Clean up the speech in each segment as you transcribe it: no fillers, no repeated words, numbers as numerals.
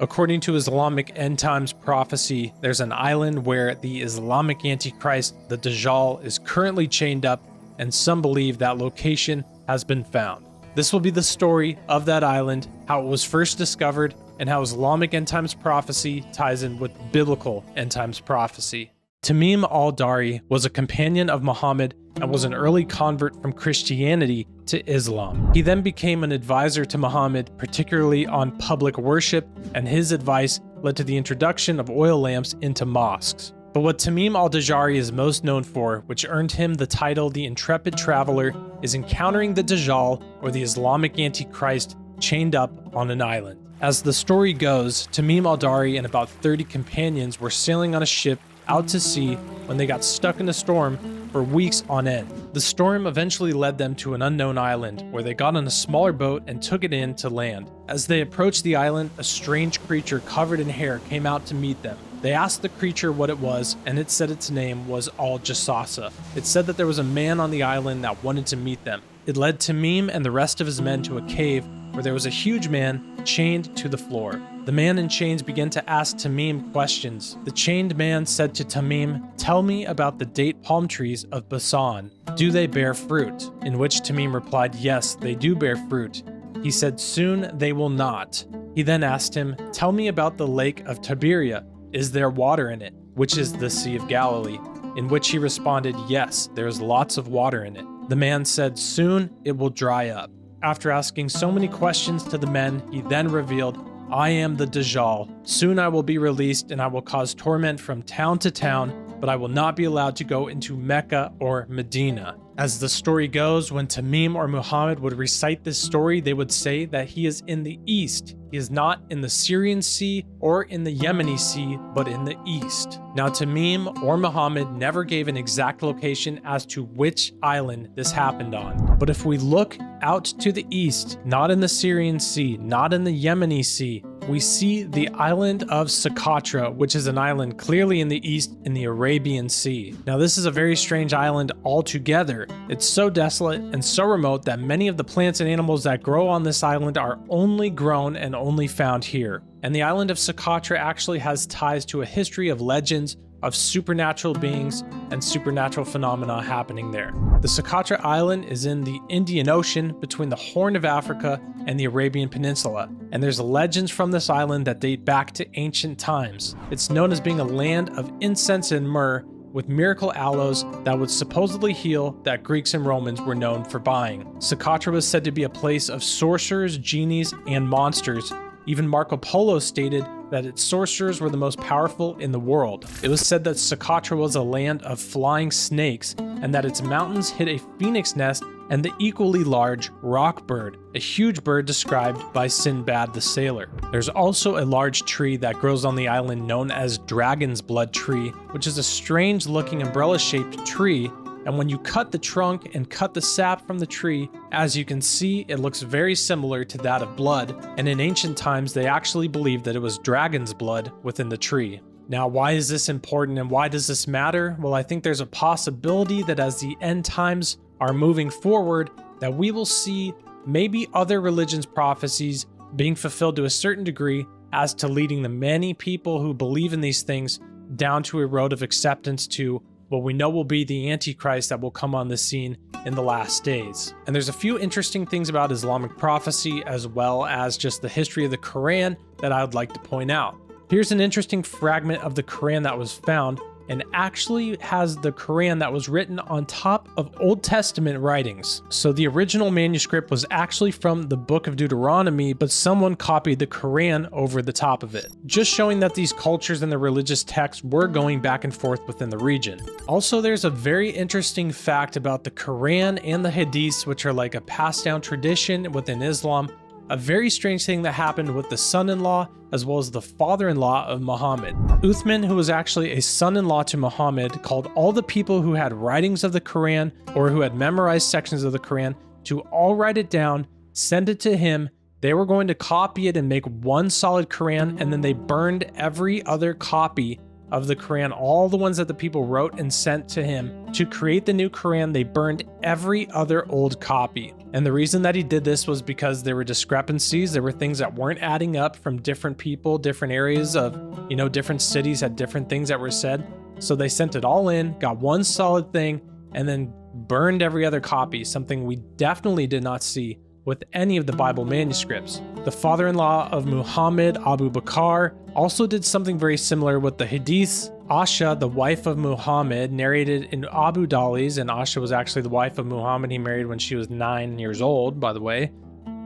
According to Islamic end times prophecy, there's an island where the Islamic Antichrist, the Dajjal, is currently chained up, and some believe that location has been found. This will be the story of that island, how it was first discovered, and how Islamic end times prophecy ties in with biblical end times prophecy. Tamim al-Dari was a companion of Muhammad and was an early convert from Christianity to Islam. He then became an advisor to Muhammad, particularly on public worship, and his advice led to the introduction of oil lamps into mosques. But what Tamim al-Dari is most known for, which earned him the title the Intrepid Traveler, is encountering the Dajjal, or the Islamic Antichrist, chained up on an island. As the story goes, Tamim al-Dari and about 30 companions were sailing on a ship out to sea when they got stuck in a storm for weeks on end. The storm eventually led them to an unknown island, where they got on a smaller boat and took it in to land. As they approached the island, a strange creature covered in hair came out to meet them. They asked the creature what it was, and it said its name was Al-Jassasa. It said that there was a man on the island that wanted to meet them. It led Tamim and the rest of his men to a cave where there was a huge man chained to the floor. The man in chains began to ask Tamim questions. The chained man said to Tamim, "Tell me about the date palm trees of Basan. Do they bear fruit?" In which Tamim replied, "Yes, they do bear fruit." He said, "Soon they will not." He then asked him, "Tell me about the lake of Tiberia. Is there water in it?" Which is the Sea of Galilee. In which he responded, "Yes, there is lots of water in it." The man said, "Soon it will dry up." After asking so many questions to the men, he then revealed, "I am the Dajjal. Soon I will be released and I will cause torment from town to town, but I will not be allowed to go into Mecca or Medina." As the story goes, when Tamim or Muhammad would recite this story, they would say that he is in the east. He is not in the Syrian Sea or in the Yemeni Sea, but in the east. Now, Tamim or Muhammad never gave an exact location as to which island this happened on. But if we look out to the east, not in the Syrian Sea, not in the Yemeni Sea, we see the island of Socotra, which is an island clearly in the east in the Arabian Sea. Now, this is a very strange island altogether. It's so desolate and so remote that many of the plants and animals that grow on this island are only grown and only found here. And the island of Socotra actually has ties to a history of legends of supernatural beings and supernatural phenomena happening there. The Socotra Island is in the Indian Ocean between the Horn of Africa and the Arabian Peninsula, and there's legends from this island that date back to ancient times. It's known as being a land of incense and myrrh with miracle aloes that would supposedly heal that Greeks and Romans were known for buying. Socotra was said to be a place of sorcerers, genies, and monsters. Even Marco Polo stated that its sorcerers were the most powerful in the world. It was said that Socotra was a land of flying snakes and that its mountains hid a phoenix nest and the equally large rock bird, a huge bird described by Sinbad the Sailor. There's also a large tree that grows on the island known as Dragon's Blood Tree, which is a strange looking umbrella-shaped tree, and when you cut the trunk and cut the sap from the tree, as you can see, it looks very similar to that of blood, and in ancient times they actually believed that it was dragon's blood within the tree. Now, why is this important and why does this matter? Well, I think there's a possibility that as the end times are moving forward, that we will see maybe other religions' prophecies being fulfilled to a certain degree as to leading the many people who believe in these things down to a road of acceptance to what we know will be the Antichrist that will come on the scene in the last days. And there's a few interesting things about Islamic prophecy as well as just the history of the Quran that I would like to point out. Here's an interesting fragment of the Quran that was found and actually has the Quran that was written on top of Old Testament writings. So the original manuscript was actually from the book of Deuteronomy, but someone copied the Quran over the top of it, just showing that these cultures and the religious texts were going back and forth within the region. Also, there's a very interesting fact about the Quran and the Hadiths, which are like a passed down tradition within Islam. A very strange thing that happened with the son-in-law as well as the father-in-law of Muhammad. Uthman, who was actually a son-in-law to Muhammad, called all the people who had writings of the Quran or who had memorized sections of the Quran to all write it down, send it to him. They were going to copy it and make one solid Quran, and then they burned every other copy of the Quran, all the ones that the people wrote and sent to him. To create the new Quran, they burned every other old copy. And the reason that he did this was because there were discrepancies. There were things that weren't adding up from different people, different areas of, different cities had different things that were said. So they sent it all in, got one solid thing, and then burned every other copy, something we definitely did not see with any of the Bible manuscripts. The father-in-law of Muhammad, Abu Bakr, also did something very similar with the Hadiths. Asha, the wife of Muhammad, narrated in Abu Dali's, and Asha was actually the wife of Muhammad he married when she was 9 years old, by the way.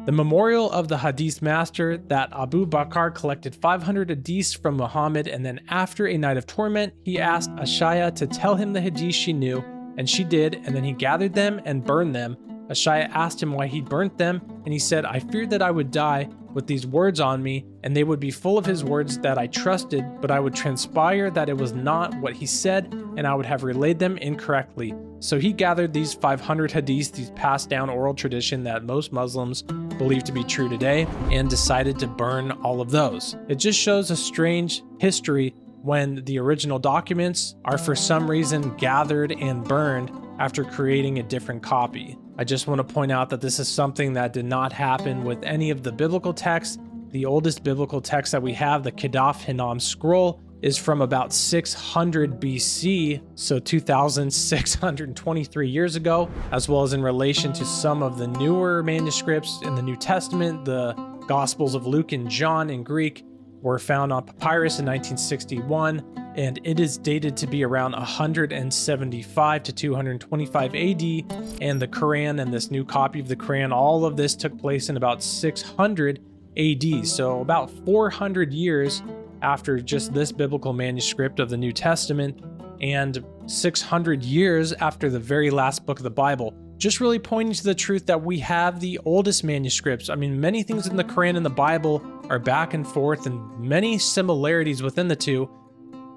The memorial of the Hadith master that Abu Bakr collected 500 Hadiths from Muhammad, and then after a night of torment, he asked Ashaya to tell him the Hadiths she knew, and she did, and then he gathered them and burned them. Ashaya asked him why he burnt them, and he said, "I feared that I would die with these words on me, and they would be full of his words that I trusted, but I would transpire that it was not what he said, and I would have relayed them incorrectly." So he gathered these 500 hadiths, these passed down oral tradition that most Muslims believe to be true today, and decided to burn all of those. It just shows a strange history when the original documents are for some reason gathered and burned after creating a different copy. I just want to point out that this is something that did not happen with any of the biblical texts. The oldest biblical text that we have, the Kedaf Hinnom scroll, is from about 600 BC, so 2,623 years ago, as well as in relation to some of the newer manuscripts in the New Testament. The Gospels of Luke and John in Greek were found on papyrus in 1961, and it is dated to be around 175 to 225 AD, and the Quran and this new copy of the Quran, all of this took place in about 600 AD, so about 400 years after just this biblical manuscript of the New Testament, and 600 years after the very last book of the Bible. Just really pointing to the truth that we have the oldest manuscripts. I mean, many things in the Quran and the Bible are back and forth, and many similarities within the two,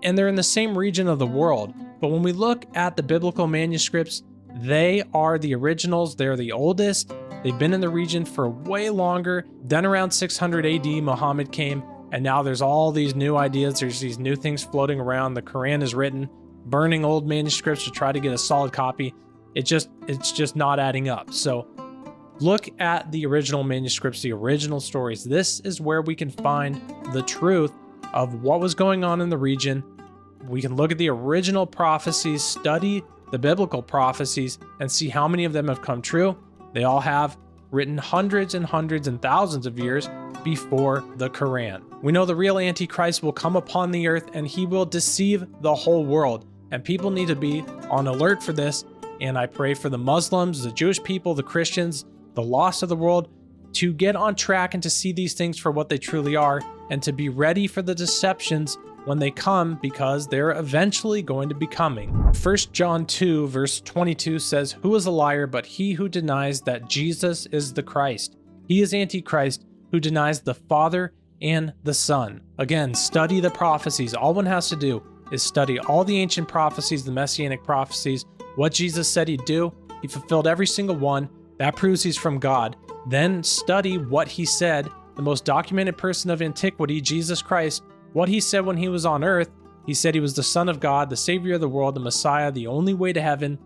and they're in the same region of the world. But when we look at the biblical manuscripts, they are the originals, they're the oldest, they've been in the region for way longer. Then around 600 AD, Muhammad came, and now there's all these new ideas, there's these new things floating around. The Quran is written, burning old manuscripts to try to get a solid copy. It's just not adding up. So look at the original manuscripts, the original stories. This is where we can find the truth of what was going on in the region. We can look at the original prophecies, study the biblical prophecies, and see how many of them have come true. They all have, written hundreds and hundreds and thousands of years before the Quran. We know the real Antichrist will come upon the earth, and he will deceive the whole world. And people need to be on alert for this. And I pray for the Muslims, the Jewish people, the Christians, the lost of the world, to get on track and to see these things for what they truly are, and to be ready for the deceptions when they come, because they're eventually going to be coming. 1 John 2 verse 22 says, "Who is a liar but he who denies that Jesus is the Christ? He is Antichrist, who denies the Father and the Son." Again, study the prophecies. All one has to do is study all the ancient prophecies, the messianic prophecies, what Jesus said he'd do. He fulfilled every single one. That proves he's from God. Then study what he said, the most documented person of antiquity, Jesus Christ, what he said when he was on earth. He said he was the Son of God, the Savior of the world, the Messiah, the only way to heaven.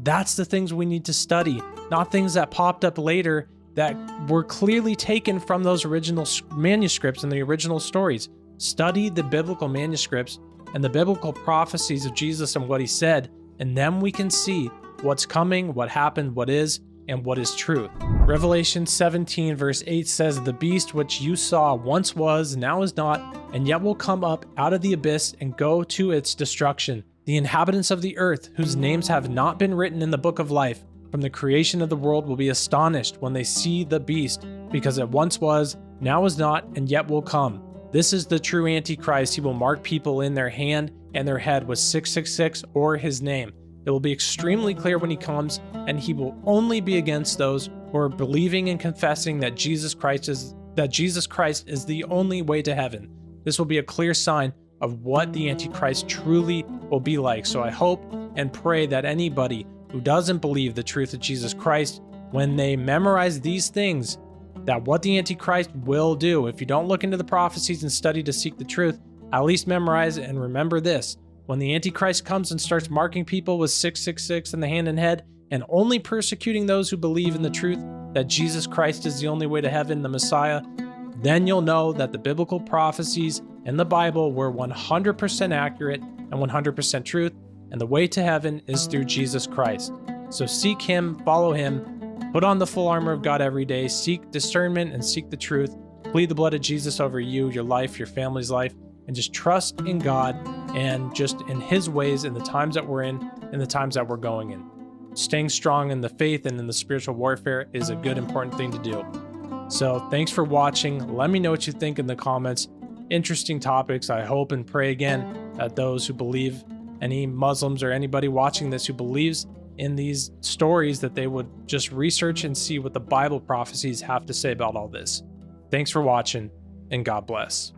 That's the things we need to study, not things that popped up later that were clearly taken from those original manuscripts and the original stories. Study the biblical manuscripts and the biblical prophecies of Jesus and what he said, and then we can see what's coming, what happened, what is, and what is truth. Revelation 17 verse 8 says, "The beast which you saw once was, now is not, and yet will come up out of the abyss and go to its destruction. The inhabitants of the earth, whose names have not been written in the book of life from the creation of the world, will be astonished when they see the beast, because it once was, now is not, and yet will come." This is the true Antichrist. He will mark people in their hand and their head with 666 or his name. It will be extremely clear when he comes, and he will only be against those who are believing and confessing that Jesus Christ is the only way to heaven. This will be a clear sign of what the Antichrist truly will be like. So I hope and pray that anybody who doesn't believe the truth of Jesus Christ, when they memorize these things, that what the Antichrist will do, if you don't look into the prophecies and study to seek the truth, At least memorize it and remember this. When the Antichrist comes and starts marking people with 666 in the hand and head and only persecuting those who believe in the truth that Jesus Christ is the only way to heaven, the Messiah, then you'll know that the biblical prophecies in the Bible were 100% accurate and 100% truth, and the way to heaven is through Jesus Christ. So seek Him, follow Him, put on the full armor of God every day, seek discernment and seek the truth, plead the blood of Jesus over you, your life, your family's life, and just trust in God and just in His ways in the times that we're in and the times that we're going in. Staying strong in the faith and in the spiritual warfare is a good, important thing to do. So thanks for watching. Let me know what you think in the comments. Interesting topics. I hope and pray again that those who believe, any Muslims or anybody watching this who believes in these stories, that they would just research and see what the Bible prophecies have to say about all this. Thanks for watching, and God bless.